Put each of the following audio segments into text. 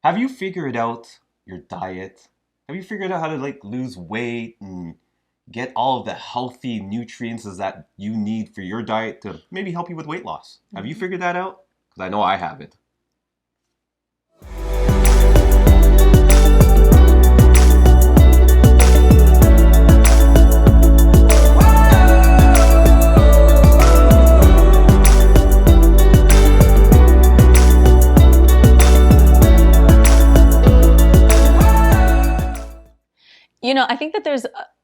Have you figured out your diet? Have you figured out how to like lose weight and get all of the healthy nutrients that you need for your diet to maybe help you with weight loss? Have you figured that out? Because I know I haven't. I think that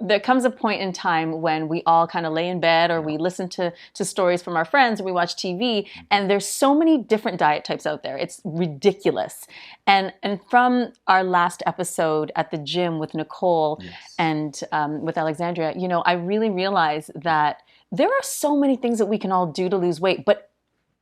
there comes a point in time when we all kind of lay in bed or we listen to stories from our friends or we watch TV, and there's so many different diet types out there. It's ridiculous. And from our last episode at the gym with Nicole and with Alexandria, I really realized that there are so many things that we can all do to lose weight, but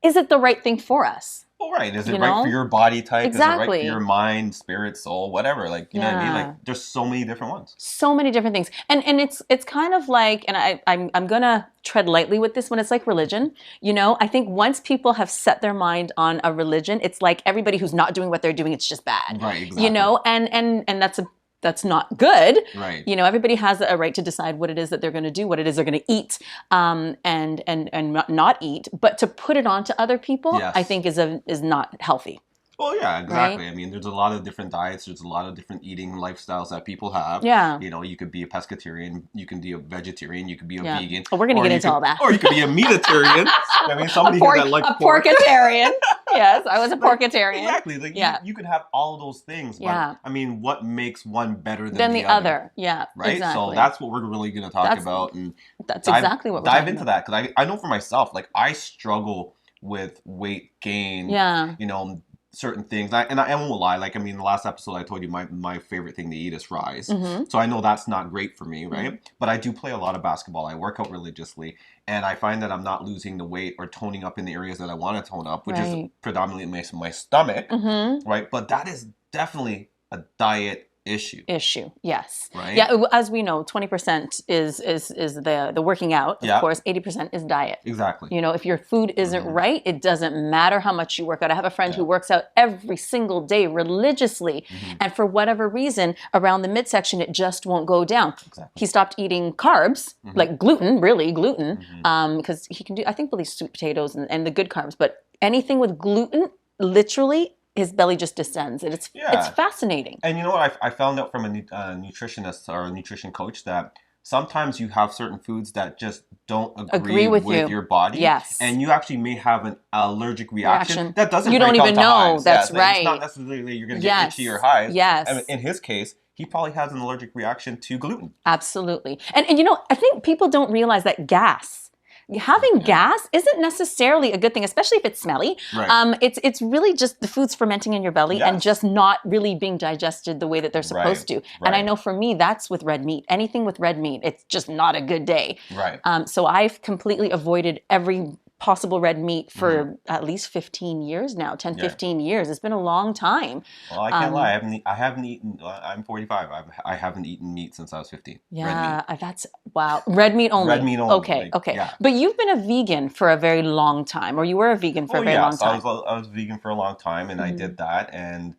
is it the right thing for us? Well, right. Is it right for your body type? Exactly. Is it right for your mind, spirit, soul, whatever? Like, you know what I mean? Like, there's so many different ones. So many different things. And it's kind of like, and I'm going to tread lightly with this one. It's like religion. I think once people have set their mind on a religion, it's like everybody who's not doing what they're doing, it's just bad. Right, exactly. And that's not good. Right. Everybody has a right to decide what it is that they're going to do, what it is they're going to eat, and not eat. But to put it on to other people, I think is not healthy. Well, yeah, exactly. Right? I mean, there's a lot of different diets. There's a lot of different eating lifestyles that people have. Yeah. You could be a pescatarian. You can be a vegetarian. You could be a vegan. Oh, we're going to get into all that. Or you could be a meatitarian. I mean, somebody that likes pork. A porkatarian. Yes, I was a porkatarian. Exactly. Like, you could have all of those things. But, I mean, what makes one better than the other? Yeah, right? Exactly. So that's what we're really going to talk about. And that's exactly what we're dive into that. Because I know for myself, like, I struggle with weight gain. Yeah. Certain things. I won't lie. Like, I mean, the last episode I told you my favorite thing to eat is fries. Mm-hmm. So I know that's not great for me, right? Mm-hmm. But I do play a lot of basketball. I work out religiously. And I find that I'm not losing the weight or toning up in the areas that I want to tone up, which is predominantly my stomach, right? But that is definitely a diet issue, yes. Right? Yeah, as we know, 20% is the working out. Of course, 80% is diet. Exactly. If your food isn't right, it doesn't matter how much you work out. I have a friend who works out every single day religiously, and for whatever reason, around the midsection, it just won't go down. Exactly. He stopped eating carbs, like gluten, because he can do, I think, sweet potatoes and the good carbs, but anything with gluten, literally, his belly just descends. And it's fascinating. And you know what? I found out from a nutritionist or a nutrition coach that sometimes you have certain foods that just don't agree with your body. Yes. And you actually may have an allergic reaction that doesn't you don't even know. Hives. That's right. It's not necessarily you're going to get itchy or hives. Yes. I mean, in his case, he probably has an allergic reaction to gluten. Absolutely. And I think people don't realize that having gas isn't necessarily a good thing, especially if it's smelly. Right. It's really just the food's fermenting in your belly and just not really being digested the way that they're supposed to. Right. And I know for me, that's with red meat. Anything with red meat, it's just not a good day. Right. So I've completely avoided every possible red meat for at least 15 years now, 15 years. It's been a long time. Well, I can't lie. I haven't eaten, I'm 45. I haven't eaten meat since I was 15. Yeah, that's, wow. Red meat only. Red meat only. Okay, okay. Yeah. But you've been a vegan for a very long time, or you were a vegan for a very long time. I was vegan for a long time, and I did that, and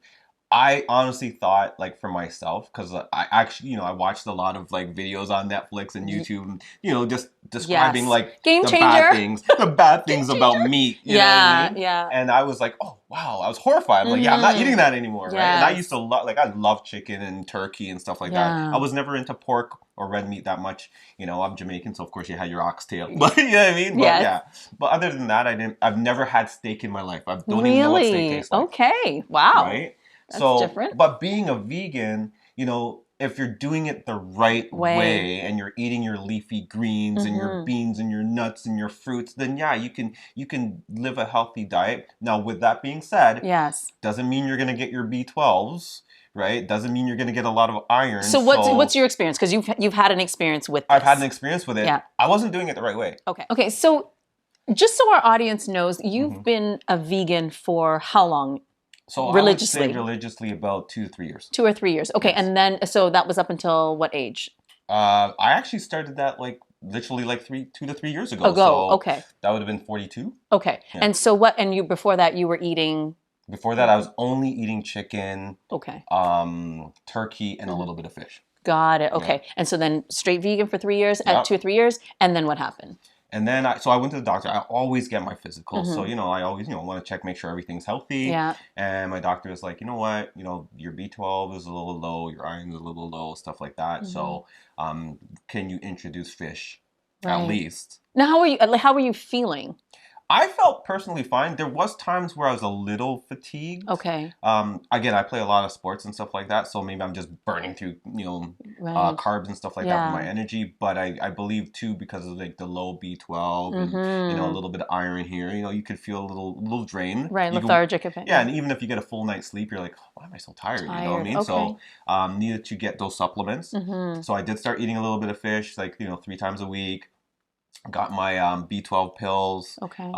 I honestly thought, like, for myself, because I actually, I watched a lot of, like, videos on Netflix and YouTube, just describing, like, Game the changer. bad things about meat. You know what I mean? Yeah. And I was like, oh, wow. I was horrified. I'm like, I'm not eating that anymore, right? And I used to I love chicken and turkey and stuff like that. I was never into pork or red meat that much. I'm Jamaican, so of course you had your oxtail. But you know what I mean? But But other than that, I've never had steak in my life. I don't even know what steak tastes like. Okay. Wow. Right? That's different. But being a vegan, if you're doing it the right way and you're eating your leafy greens and your beans and your nuts and your fruits, then you can live a healthy diet. Now, with that being said, doesn't mean you're going to get your B12s, right? Doesn't mean you're going to get a lot of iron. So what's your experience? Because you've had an experience with this. I've had an experience with it. Yeah. I wasn't doing it the right way. Okay. So just so our audience knows, you've been a vegan for how long? So religiously. I would say religiously about 2 to 3 years. 2 or 3 years. Okay. Yes. And then, so that was up until what age? I actually started that literally 2 to 3 years ago. Okay. That would have been 42. Okay. Yeah. And so and before that you were eating Before that, I was only eating chicken, Okay. turkey, and a little bit of fish. Got it. Yeah. Okay. And so then straight vegan for 3 years, Yep. 2 or 3 years, and then what happened? And then so I went to the doctor. I always get my physicals. So, Mhm. I always, want to check, make sure everything's healthy. Yeah. And my doctor is like, you know what, your B12 is a little low, your iron is a little low, stuff like that. So, can you introduce fish at Right. least? Now, how were you feeling? I felt personally fine. There was times where I was a little fatigued. Okay. Again, I play a lot of sports and stuff like that, so maybe I'm just burning through, Right. carbs and stuff like that for my Yeah. energy. But I believe too, because of like the low B12 and a little bit of iron here, you could feel a little drained. Right. You can- Lethargic a bit. yeah, and even if you get a full night's sleep, you're like, why am I so tired? You know what I mean? Okay. So needed to get those supplements. So I did start eating a little bit of fish, like 3 times a week. Got my B12 pills. Okay.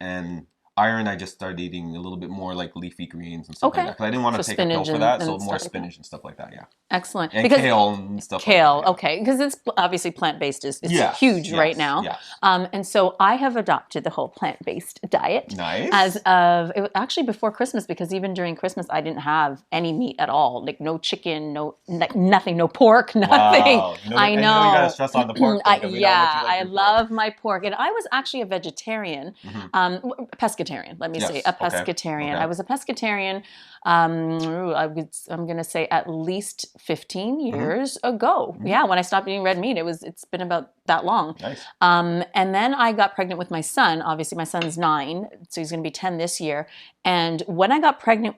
And iron, I just started eating a little bit more like leafy greens and stuff Okay. like that. Because I didn't want to So take a pill spinach for that. and So stuff more like that. spinach and stuff like that, yeah. Excellent. And Because kale and stuff kale, like that. okay, because it's obviously plant-based is Yes, huge yes, right now. yes. And so I have adopted the whole plant-based diet. Nice. As of it was actually before Christmas, because even during Christmas I didn't have any meat at all, like no chicken, nothing, no pork, nothing. Wow. I And know. you gotta stress on the pork. Though, 'cause we know how much you like I your pork. love my pork, and I was actually a vegetarian, pescatarian. Let me Yes, say a okay, pescatarian. okay. I was a pescatarian. I'm going to say at least 15 years ago. Yeah, when I stopped eating red meat, it's been about that long. Nice. And then I got pregnant with my son. Obviously, my son's 9, so he's going to be 10 this year. And when I got pregnant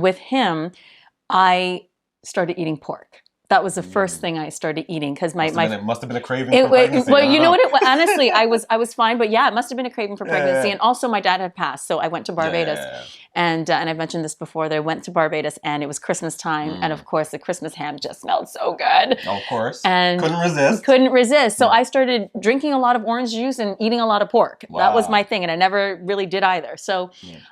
with him, I started eating pork. That was the first thing I started eating because It must have been a craving for pregnancy. well, you know what? Honestly, I was fine, but yeah, it must have been a craving for pregnancy. Yeah. And also, my dad had passed, so I went to Barbados, Yeah. and I've mentioned this before. That I went to Barbados, and it was Christmas time, and of course, the Christmas ham just smelled so good. Of course. And Couldn't resist. So I started drinking a lot of orange juice and eating a lot of pork. Wow. That was my thing, and I never really did either. So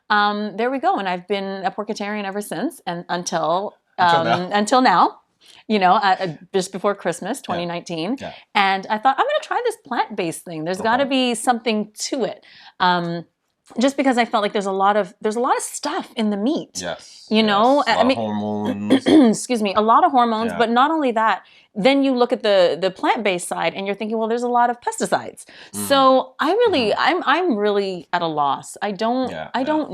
there we go, and I've been a porkatarian ever since, and until now. Just before Christmas, 2019. Yeah. And I thought, I'm going to try this plant-based thing. There's got to be something to it. Just because I felt like there's a lot of stuff in the meat. Yes. A lot of hormones. excuse me, a lot of hormones, Yeah. but not only that, then you look at the plant-based side and you're thinking, well, there's a lot of pesticides. So I'm really at a loss. I don't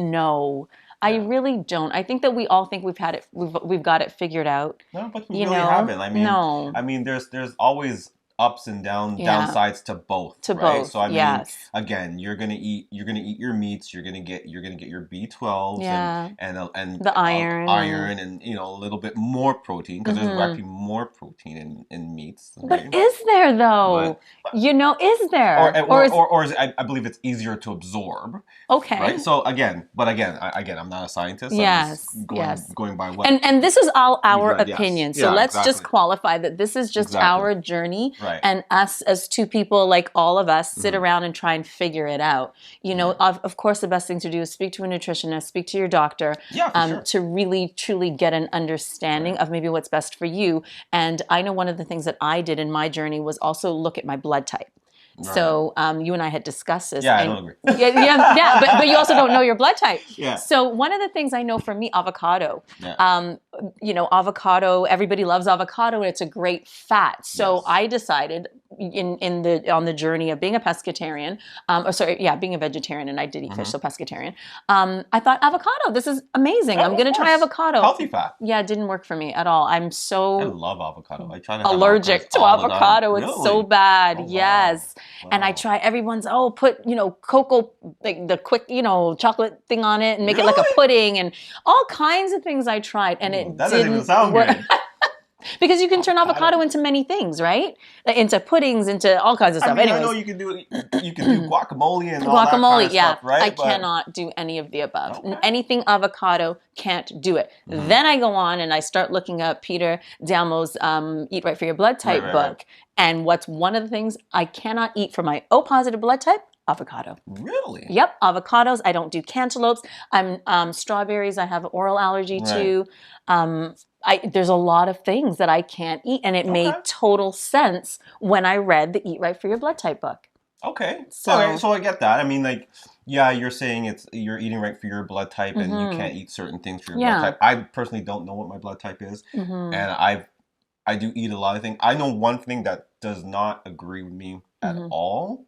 know. I really don't. I think that we all think we've got it figured out. No, but we really haven't. No. I mean, there's always ups and downsides to both. To right? both. So I mean, yes. again, you're gonna eat your meats. You're gonna get your B12s and the iron and a little bit more protein because there's actually more protein in meats. But right? is there though? Is there? Or is I believe it's easier to absorb. Okay. Right. So again, I'm not a scientist. Yes. I'm just going by what. And this is all our Yes. opinion. Yeah, So let's exactly. just qualify that this is just our journey. Right. And us as two people, like all of us, sit around and try and figure it out. Of course, the best thing to do is speak to a nutritionist, speak to your doctor, to really, truly get an understanding of maybe what's best for you. And I know one of the things that I did in my journey was also look at my blood type. Right. So you and I had discussed this. Yeah, I don't agree. But you also don't know your blood type. Yeah. So one of the things I know for me, avocado. Yeah. Avocado. Everybody loves avocado, and it's a great fat. So I decided on the journey of being a pescatarian, being a vegetarian, and I did eat fish, so pescatarian. I thought avocado. This is amazing. I'm going to try avocado. Healthy fat. Yeah, it didn't work for me at all. I'm so I love avocado. I try to have allergic to avocado. It's so bad. Oh, yes. Wow. And I try everyone's put cocoa, like the quick chocolate thing on it and make it like a pudding and all kinds of things I tried and it that didn't doesn't even sound work. good. Because you can turn avocado into many things, right? Into puddings, into all kinds of stuff. I know you can do guacamole and all that kind of stuff, right? I cannot do any of the above. Okay. Anything avocado, can't do it. Then I go on and I start looking up Peter Dalmo's Eat Right for Your Blood Type book. Right. And what's one of the things I cannot eat for my O positive blood type? Avocado. Really? Yep, avocados. I don't do cantaloupes. Strawberries. I have oral allergy to. There's a lot of things that I can't eat, and it made total sense when I read the Eat Right for Your Blood Type book. Okay. So I get that. I mean, like, Yeah, you're saying you're eating right for your blood type, and you Mm-hmm. can't eat certain things for your blood Yeah. type. I personally don't know what my blood type is, Mm-hmm. and I do eat a lot of things. I know one thing that does not agree with me at Mm-hmm. all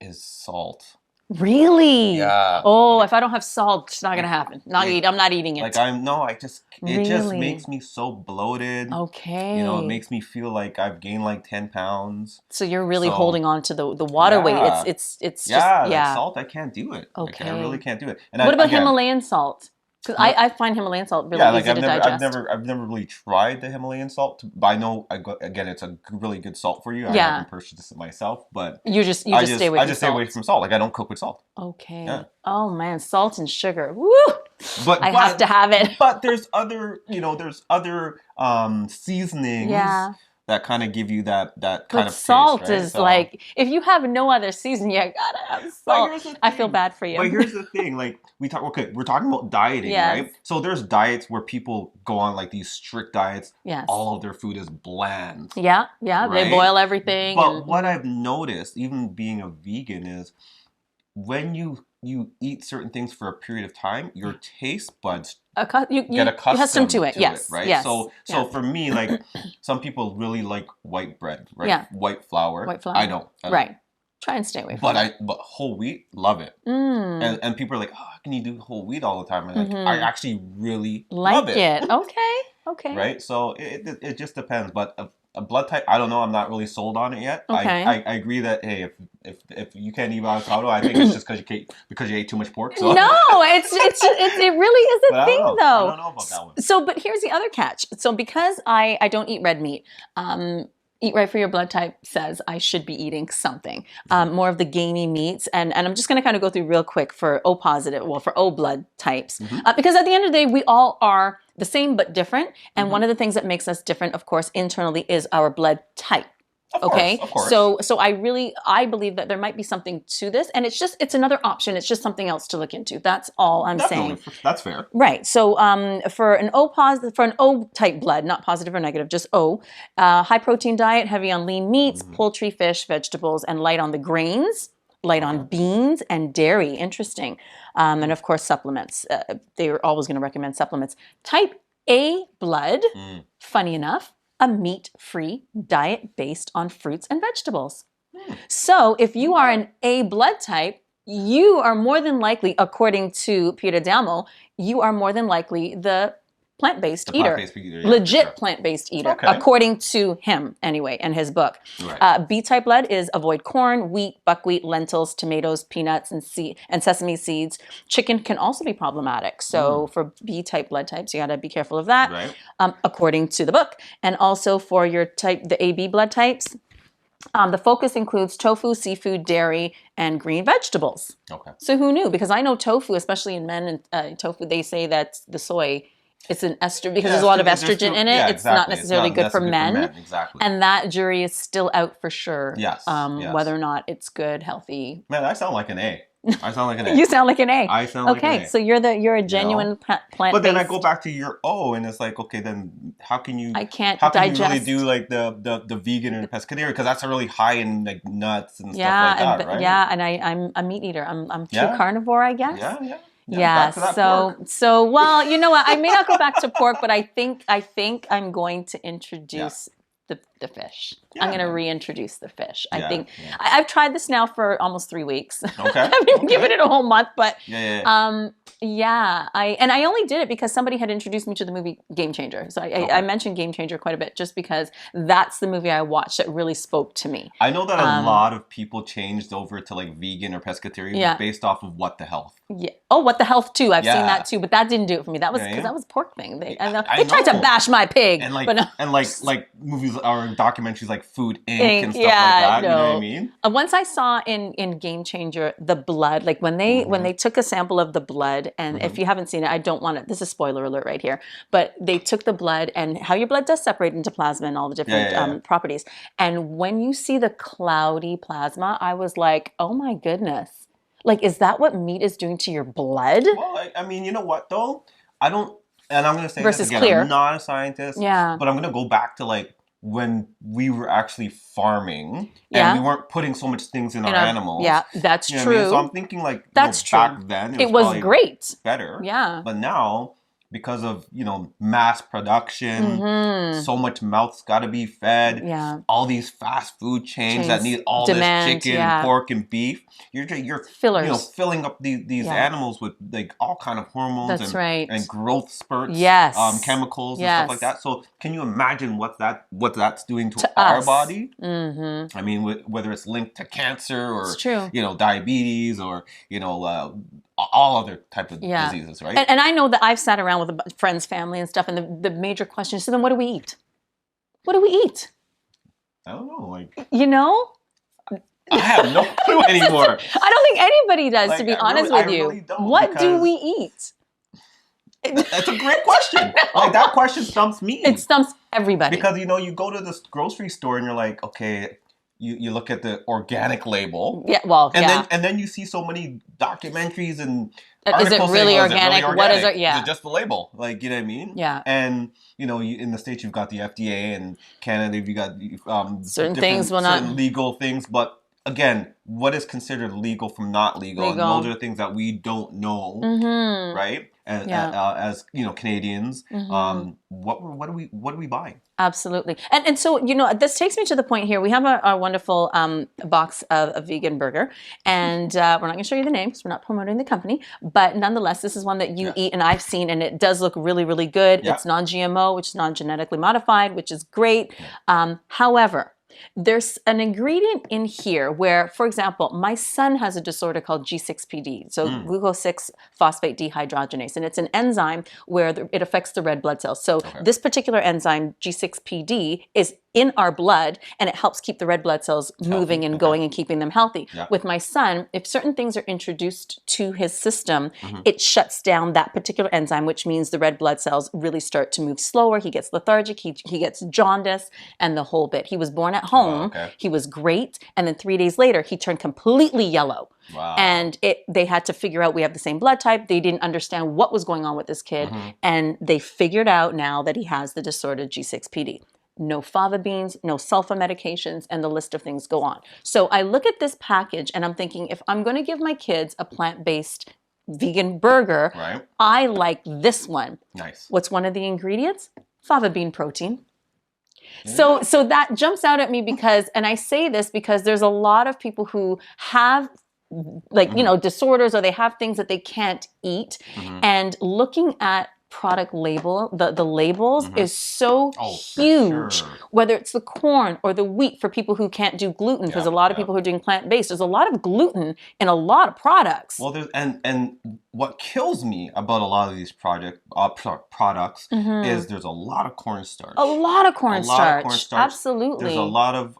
is salt. Really? Yeah, Oh, like if I don't have salt, it's not gonna it, happen. it I'm not eating like it. I'm no, I just it just Really? makes me so bloated. You know, it Okay. makes me feel like I've gained like 10 pounds. So you're really So holding on to the water weight. yeah, It's just yeah, like yeah. salt, I can't do it. Like I really Okay. can't do it. And What about again, Himalayan salt? Because no, I find Himalayan salt really yeah, like easy to digest. I've never really tried the Himalayan salt, but I know again, it's a really good salt for you. I Yeah. haven't purchased it myself, but You just stay away I from just stay away salt. from salt. Like I don't cook with salt. Yeah. Okay. Oh man, salt and sugar. Woo! But I have to have it. there's other, there's other seasonings Yeah. that kind of give you that kind But of taste, salt right? is So, like if you have no other season, you gotta have but salt. here's the I feel thing. bad for But you. here's the thing. Like we're talking about dieting, Yes. right? So there's diets where people go on like these strict diets. Yes. All of their food is bland, Yeah, yeah. They right? boil everything and But what I've noticed, even being a vegan, is when you eat certain things for a period of time, your taste buds get you accustomed to accustomed it. to it, Yes. right? Yes. So Yeah. for me, like some people really like white bread, right? Yeah. White flour. White flour. I don't. Right. Try and stay away from it. But whole wheat, love it. Mm. And people are like, oh, how can you do whole wheat all the time? And like, I Mm-hmm. actually really love Like it. it. Okay. Okay. Right? So it just depends. But a blood type, I don't know. I'm not really sold on it yet. Okay. I agree that hey, if you can't eat avocado, I think it's just because you ate too much pork. So No, it really is but a I don't thing know. I though. don't know about that one. So, but here's the other catch. So, because I don't eat red meat, Eat Right for Your Blood Type says I should be eating something more of the gamey meats, and I'm just going to kind of go through real quick for O positive, well, for O blood types, because at the end of the day, we all are the same but different, and one of the things that makes us different, of course, internally is our blood type. Okay. Of course. So I believe that there might be something to this, and it's another option. It's just something else to look into. That's all I'm saying. That's fair. Right. So for an O type blood, not positive or negative, just O, high protein diet, heavy on lean meats, poultry, fish, vegetables, and light on the grains, light on beans and dairy. Interesting. And of course, supplements. They're always going to recommend supplements. Type A blood, funny enough, a meat-free diet based on fruits and vegetables. So if you are an A blood type, you are more than likely, according to Peter Damo, you are more than likely the plant-based eater. Plant-based eater, yeah, Legit sure. plant-based eater, Okay. according to him anyway, in his book. Right. B-type blood is avoid corn, wheat, buckwheat, lentils, tomatoes, peanuts, and sesame seeds. Chicken can also be problematic. So for B-type blood types, you got to be careful of that, Right. according to the book. And also for your type, the AB blood types, the focus includes tofu, seafood, dairy, and green vegetables. Okay. So who knew? Because I know tofu, especially in men, and tofu, they say that the soy, it's an ester because there's a lot of estrogen in it. It's not necessarily good for men. Exactly. And that jury is still out for sure. Yes. Whether or not it's good, healthy. Man, I sound like an A. I sound like an A. You sound like an A. I sound like an A. Okay, so you're a genuine plant. But then I go back to your O, and it's like, okay, then how can you? I can't How can digest. you really do like the vegan and the pescatarian? Because that's really high in like nuts and stuff like that, right? Yeah, and I'm a meat eater. I'm true carnivore, I guess. Yeah. Yeah, Back to that pork. so well, you know what? I may not go back to pork, but I think I'm going to introduce the fish. Yeah. I'm going to reintroduce the fish. I think Yeah. I've tried this now for almost 3 weeks. Okay. I haven't even given it a whole month, but Yeah. I only did it because somebody had introduced me to the movie Game Changer. So I mentioned Game Changer quite a bit just because that's the movie I watched that really spoke to me. I know that a lot of people changed over to like vegan or pescatarian based off of What the Health. Yeah. Oh, What the Health too. I've seen that too, but that didn't do it for me. That was because that was pork thing. They tried to bash my pig, and like but no. and like movies or documentaries like Food Inc. and stuff like that. No. You know what I mean? Once I saw in Game Changer the blood, like when they took a sample of the blood, and if you haven't seen it, I don't want it. This is spoiler alert right here. But they took the blood and how your blood does separate into plasma and all the different properties. And when you see the cloudy plasma, I was like, oh my goodness. Like, is that what meat is doing to your blood? Well, I mean, you know what though? I don't, and I'm going to say Versus this again. clear. I'm not a scientist. Yeah. But I'm going to go back to like when we were actually farming Yeah. and we weren't putting so much things in our animals. Yeah, that's You know true. what I mean? So I'm thinking like, That's true. back then It was probably great. better. Yeah. But now, because of, mass production, so much mouth's got to be fed. Yeah. All these fast food chains that need all demand, this chicken and pork and beef. You're fillers. filling up these animals with like all kind of hormones and growth spurts, chemicals and stuff like that. So can you imagine what that's doing to our body? I mean, whether it's linked to cancer or diabetes or all other type of diseases, right? And I know that I've sat around with friends, family, and stuff, and the major question is, so then what do we eat? What do we eat? I don't know. Like, I have no clue anymore. I don't think anybody does, to be honest with you. Really what do we eat? That's a great question. Like, that question stumps me. It stumps everybody. Because, you go to this grocery store and you're like, okay, you look at the organic label. Yeah, well, and then you see so many documentaries and is it really organic? What is it? Yeah. Is it just the label? Like, you know what I mean? Yeah. And, in the States, you've got the FDA, and Canada, you've got certain things will not... legal things. But again, what is considered legal from not legal? And those are the things that we don't know, right? And as Canadians, what are we buying? Absolutely. And so, this takes me to the point here. We have our wonderful box of a vegan burger, and we're not going to show you the name because we're not promoting the company, but nonetheless, this is one that you eat and I've seen, and it does look really, really good. Yeah. It's non-GMO, which is non-genetically modified, which is great. Yeah. However, there's an ingredient in here where, for example, my son has a disorder called G6PD, so glucose-6-phosphate dehydrogenase, and it's an enzyme where it affects the red blood cells. So this particular enzyme, G6PD, is in our blood, and it helps keep the red blood cells moving and going and keeping them healthy. Yeah. With my son, if certain things are introduced to his system, it shuts down that particular enzyme, which means the red blood cells really start to move slower. He gets lethargic, he gets jaundice, and the whole bit. He was born at home. He was great, and then 3 days later, he turned completely yellow. Wow. And they had to figure out, we have the same blood type. They didn't understand what was going on with this kid, and they figured out now that he has the disorder G6PD. No fava beans, no sulfa medications, and the list of things go on. So I look at this package and I'm thinking, if I'm going to give my kids a plant-based vegan burger, I like this one. Nice. What's one of the ingredients? Fava bean protein. Yeah. So that jumps out at me because, and I say this because there's a lot of people who have disorders, or they have things that they can't eat, and looking at product label, the labels is so huge, whether it's the corn or the wheat for people who can't do gluten, because a lot of people who are doing plant-based, there's a lot of gluten in a lot of products. Well, and what kills me about a lot of these products is there's a lot of cornstarch. A lot of cornstarch. Absolutely. There's a lot of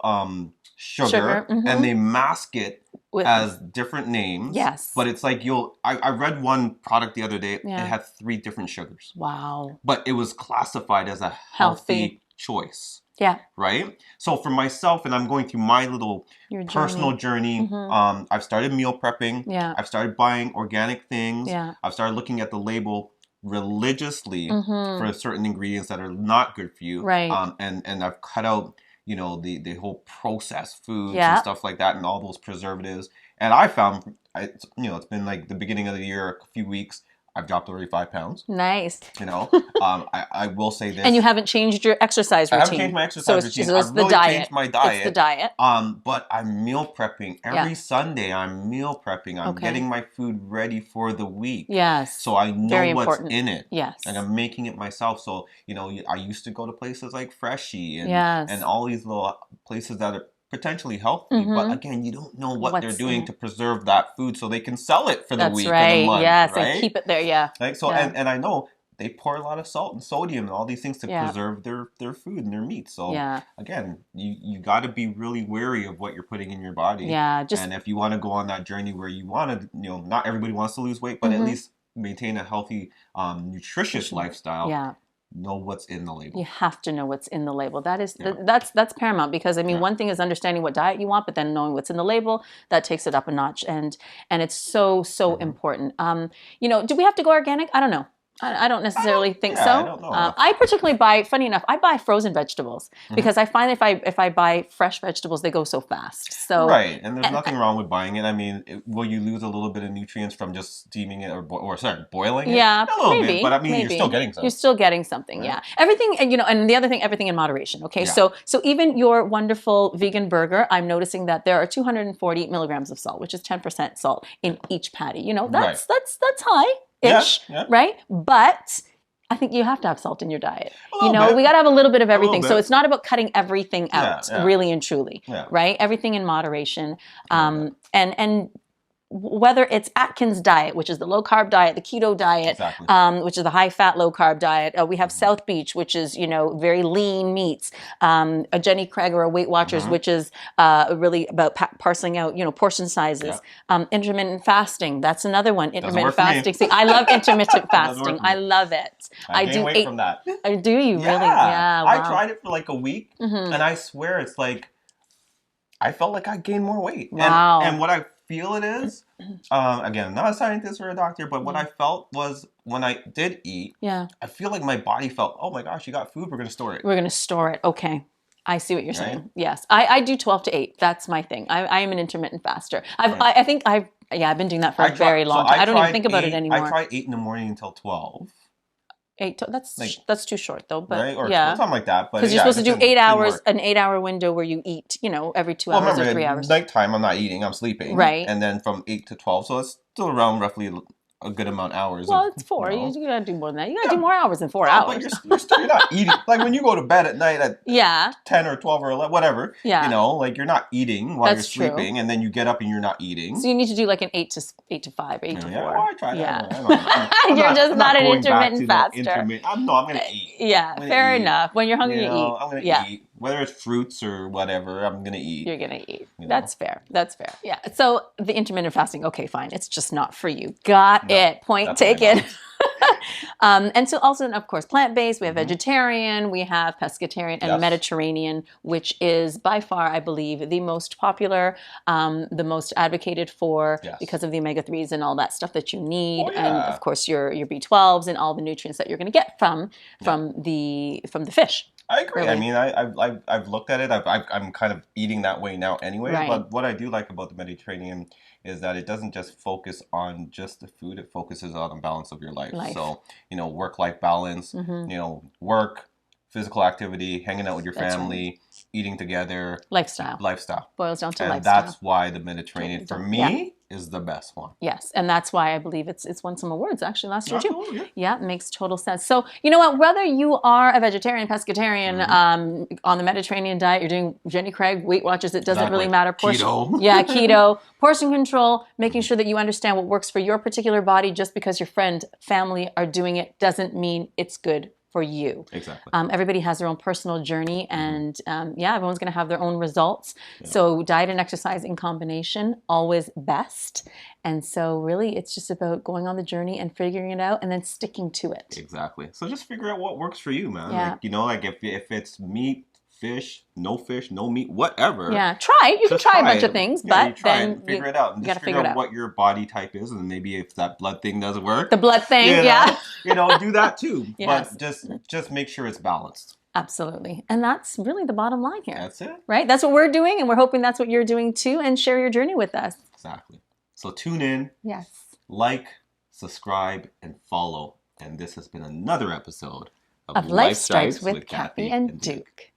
sugar. And they mask it as different names. Yes. But it's like I read one product the other day, it had 3 different sugars. Wow. But it was classified as a healthy choice. Yeah. Right? So for myself, and I'm going through my little personal journey, I've started meal prepping. Yeah. I've started buying organic things. Yeah. I've started looking at the label religiously for certain ingredients that are not good for you. Right. And I've cut out the whole processed foods and stuff like that, and all those preservatives. And I found, it's been like the beginning of the year, a few weeks, I've dropped already 5 pounds. Nice. I will say this. And you haven't changed your exercise routine. I haven't changed my exercise routine. So it's I've really changed my diet. It's the diet. But I'm meal prepping. Every Sunday I'm meal prepping. I'm getting my food ready for the week. Yes. So I know what's in it. Yes. And I'm making it myself. So, I used to go to places like Freshie and all these little places that are potentially healthy, but again, you don't know what they're doing to preserve that food so they can sell it for the week or the month. Yes, and keep it there, And I know they pour a lot of salt and sodium and all these things to preserve their food and their meat. So again, you got to be really wary of what you're putting in your body. Yeah, and if you want to go on that journey where you want to, not everybody wants to lose weight, but at least maintain a healthy, nutritious lifestyle. Yeah. Know what's in the label. You have to know what's in the label. That is that's paramount, because one thing is understanding what diet you want, but then knowing what's in the label, that takes it up a notch, and it's so important. Do we have to go organic? I don't know. I don't necessarily think so. I don't know. I particularly buy, funny enough, I buy frozen vegetables because I find if I buy fresh vegetables, they go so fast. So right, and there's nothing wrong with buying it. I mean, will you lose a little bit of nutrients from just steaming it or boiling it? Yeah, a little maybe, bit, but I mean, maybe. you're still getting something. You're still getting something, Right. yeah. Everything, and and the other thing, everything in moderation. Okay, so even your wonderful vegan burger, I'm noticing that there are 240 milligrams of salt, which is 10% salt in each patty. That's high-ish, right? But I think you have to have salt in your diet. We got to have a little bit of everything. So it's not about cutting everything out, really and truly, right? Everything in moderation. And whether it's Atkins diet, which is the low carb diet, the keto diet, which is the high fat, low carb diet. We have South Beach, which is, very lean meats. A Jenny Craig or a Weight Watchers, which is really about parceling out, portion sizes. Intermittent fasting. That's another one. Intermittent fasting. See, I love intermittent fasting. I love it. I gain weight from that. Do you really? Yeah. Wow. I tried it for like a week, and I swear it's like, I felt like I gained more weight. Wow. And what I feel it is, again, I'm not a scientist or a doctor, but what I felt was when I did eat, I feel like my body felt, oh my gosh, you got food, we're going to store it. We're going to store it. Okay. I see what you're saying. Yes. I do 12 to 8. That's my thing. I am an intermittent faster. I think I've been doing that for a very long time. I don't even think about it anymore. I try 8 in the morning until 12. 8. That's too short though. But right? Or something like that. Because you're supposed to do 8 hours, an 8-hour window where you eat, every 2 hours or 3 hours. Nighttime, I'm not eating. I'm sleeping. Right. And then from 8 to 12, so it's still around roughly a good amount of hours. Well, it's 4. You gotta do more than that. You gotta do more hours than 4 hours. But you're not eating. Like when you go to bed at night at 10 or 12 or 11, whatever. Yeah. Like you're not eating while you're sleeping, and then you get up and you're not eating. So you need to do like an 8 to 5, 8 to 4. Yeah, well, I try that. Yeah. You're just not an intermittent faster. I'm gonna eat. Yeah, fair enough. When you're hungry, you eat. I'm gonna eat. Whether it's fruits or whatever, I'm going to eat. You're going to eat. That's fair. That's fair. Yeah. So the intermittent fasting, okay, fine. It's just not for you. Got it. Point taken. And so also, of course, plant-based. We have vegetarian. We have pescatarian and Mediterranean, which is by far, I believe, the most popular, the most advocated for because of the omega-3s and all that stuff that you need. And of course, your B12s and all the nutrients that you're going to get from the fish. I agree. Really? I mean, I've looked at it. I'm kind of eating that way now anyway. Right. But what I do like about the Mediterranean is that it doesn't just focus on just the food. It focuses on the balance of your life. So, work-life balance, work, physical activity, hanging out with your family, eating together. Lifestyle. Boils down to lifestyle. And that's why the Mediterranean, for me, is the best one. Yes, and that's why I believe it's won some awards actually last year too. Yeah, it makes total sense. So you know what? Whether you are a vegetarian, pescatarian, on the Mediterranean diet, you're doing Jenny Craig, Weight Watchers, it doesn't really matter. Keto. Keto. Portion control, making sure that you understand what works for your particular body. Just because your friend, family are doing it doesn't mean it's good for you. Exactly. Everybody has their own personal journey, and everyone's going to have their own results. Yeah. So diet and exercise in combination, always best. And so really, it's just about going on the journey and figuring it out and then sticking to it. Exactly. So just figure out what works for you, man. Yeah. Like if it's meat, fish, no meat, whatever. Yeah, try. You can try a bunch of things, but then figure it out. And just figure out what your body type is, and maybe if that blood thing doesn't work. The blood thing, do that too. Yes. But just make sure it's balanced. Absolutely. And that's really the bottom line here. That's it. Right? That's what we're doing, and we're hoping that's what you're doing too, and share your journey with us. Exactly. So tune in. Yes. Like, subscribe, and follow. And this has been another episode of Life Stripes with Kathy and Duke.